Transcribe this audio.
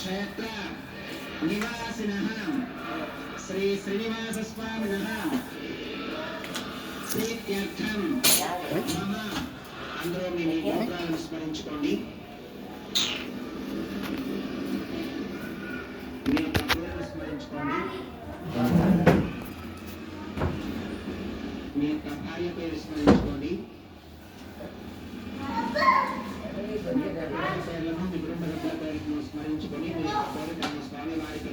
క్షేత్ర నివాసినః శ్రీ శ్రీనివాస స్వామినః ప్రీత్యర్థం మమ అందరూ మీ గోత్రాలను స్మరించుకోండి. మీ యొక్క పేరును స్మరించుకోండి. మీ యొక్క భార్య పేరు స్మరించుకోండి. మీ కుటుంబ సభ్యుల పేరును స్మరించుకొని మీ యొక్క కోరికలను స్వామి వారికి